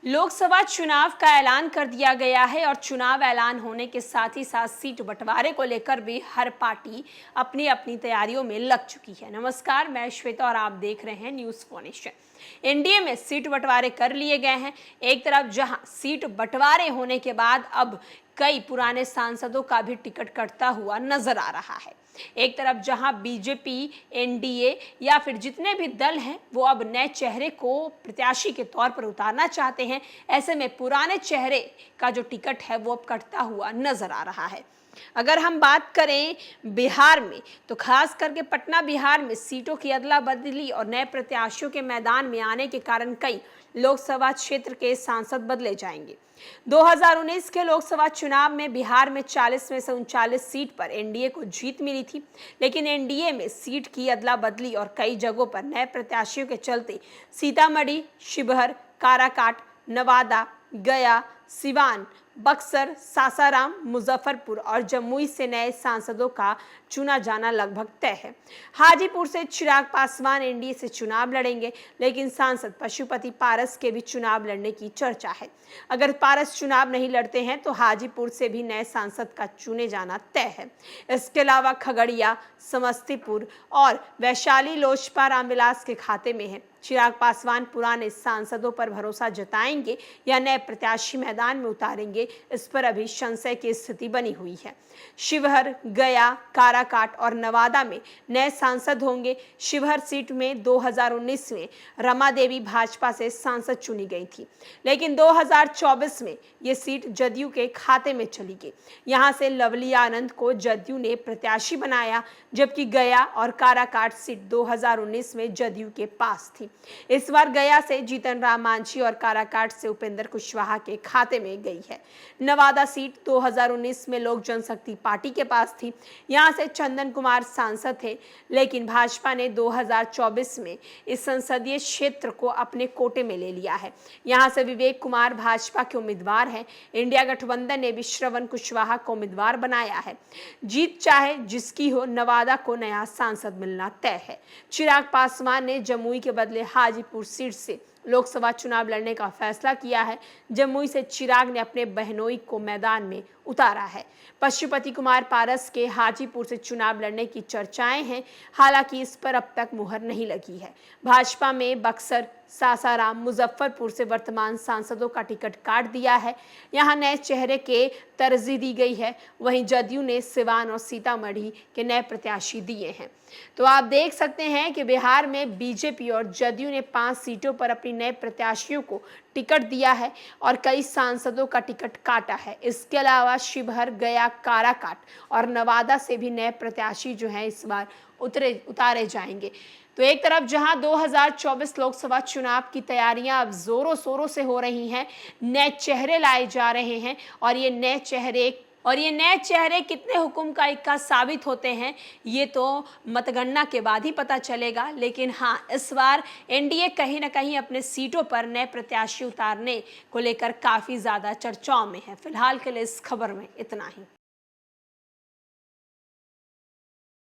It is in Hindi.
लोकसभा चुनाव का ऐलान कर दिया गया है और चुनाव ऐलान होने के साथ ही साथ सीट बंटवारे को लेकर भी हर पार्टी अपनी अपनी तैयारियों में लग चुकी है। नमस्कार, मैं श्वेता और आप देख रहे हैं न्यूज़ फॉर नेशन। एनडीए में सीट बंटवारे कर लिए गए हैं। एक तरफ जहां सीट बंटवारे होने के बाद अब कई पुराने सांसदों का भी टिकट कटता हुआ नजर आ रहा है। एक तरफ जहां बीजेपी, एनडीए या फिर जितने भी दल हैं वो अब नए चेहरे को प्रत्याशी के तौर पर उतारना चाहते हैं। ऐसे में पुराने चेहरे का जो टिकट है वो अब कटता हुआ नजर आ रहा है। अगर हम बात करें बिहार में, तो खास करके पटना बिहार में सीटों की अदला बदली और नए प्रत्याशियों के मैदान में आने के कारण कई लोकसभा क्षेत्र के सांसद बदले जाएंगे। 2019 के लोकसभा चुनाव में बिहार में 40 में से 39 सीट पर एनडीए को जीत मिली थी, लेकिन एनडीए में सीट की अदला बदली और कई जगहों पर नए प्रत्याशियों के चलते सीतामढ़ी, शिवहर, काराकाट, नवादा, गया, सिवान, बक्सर, सासाराम, मुजफ्फरपुर और जमुई से नए सांसदों का चुना जाना लगभग तय है। हाजीपुर से चिराग पासवान एनडीए से चुनाव लड़ेंगे, लेकिन सांसद पशुपति पारस के भी चुनाव लड़ने की चर्चा है। अगर पारस चुनाव नहीं लड़ते हैं तो हाजीपुर से भी नए सांसद का चुने जाना तय है। इसके अलावा खगड़िया, समस्तीपुर और वैशाली लोजपा रामविलास के खाते में है। चिराग पासवान पुराने सांसदों पर भरोसा जताएंगे या नए प्रत्याशी मैदान में उतारेंगे, इस पर अभी संशय की स्थिति बनी हुई है। शिवहर, गया, काराकाट और नवादा में नए सांसद होंगे। शिवहर सीट में 2019 में रमा देवी भाजपा से सांसद चुनी गई थी, लेकिन 2024 में ये सीट जदयू के खाते में चली गई। यहां से लवली आनंद को जदयू ने प्रत्याशी बनाया, जबकि गया और काराकाट सीट 2019 में जदयू के पास थी। इस बार गया से जीतन राम मांझी और काराकाट से उपेंद्र कुशवाहा के खाते में गई है। नवादा सीट 2019 में लोक जनशक्ति पार्टी के पास थी। यहां से चंदन कुमार सांसद थे, लेकिन भाजपा ने 2024 में इस संसदीय क्षेत्र को अपने कोटे में ले लिया है। यहां से विवेक कुमार भाजपा के उम्मीदवार हैं। इंडिया गठबंधन ने भी श्रवण कुशवाहा को उम्मीदवार बनाया है। जीत चाहे जिसकी हो, नवादा को नया सांसद मिलना तय है। चिराग पासवान ने जमुई के बदले हाजीपुर सीट से लोकसभा चुनाव लड़ने का फैसला किया है। जमुई से चिराग ने अपने बहनोई को मैदान में उतारा है। पशुपति कुमार पारस के हाजीपुर से चुनाव लड़ने की चर्चाएं हैं, हालांकि इस पर अब तक मुहर नहीं लगी है। भाजपा में बक्सर, सासाराम, मुजफ्फरपुर से वर्तमान सांसदों का टिकट काट दिया है। यहां नए चेहरे के तरजीह दी गई है। वहीं जदयू ने सिवान और सीतामढ़ी के नए प्रत्याशी दिए हैं। तो आप देख सकते हैं कि बिहार में बीजेपी और जदयू ने 5 सीटों पर अपनी नए प्रत्याशियों को टिकट दिया है और कई सांसदों का टिकट काटा है। इसके अलावा शिवहर, गया, काराकाट और नवादा से भी नए प्रत्याशी जो हैं इस बार उतारे जाएंगे। तो एक तरफ जहां 2024 लोकसभा चुनाव की तैयारियां अब जोरों शोरों से हो रही हैं, नए चेहरे लाए जा रहे हैं और ये नए चेहरे कितने हुकुम का इक्का साबित होते हैं, ये तो मतगणना के बाद ही पता चलेगा। लेकिन हाँ, इस बार एनडीए कहीं ना कहीं अपने सीटों पर नए प्रत्याशी उतारने को लेकर काफ़ी ज़्यादा चर्चाओं में है। फिलहाल के लिए इस खबर में इतना ही।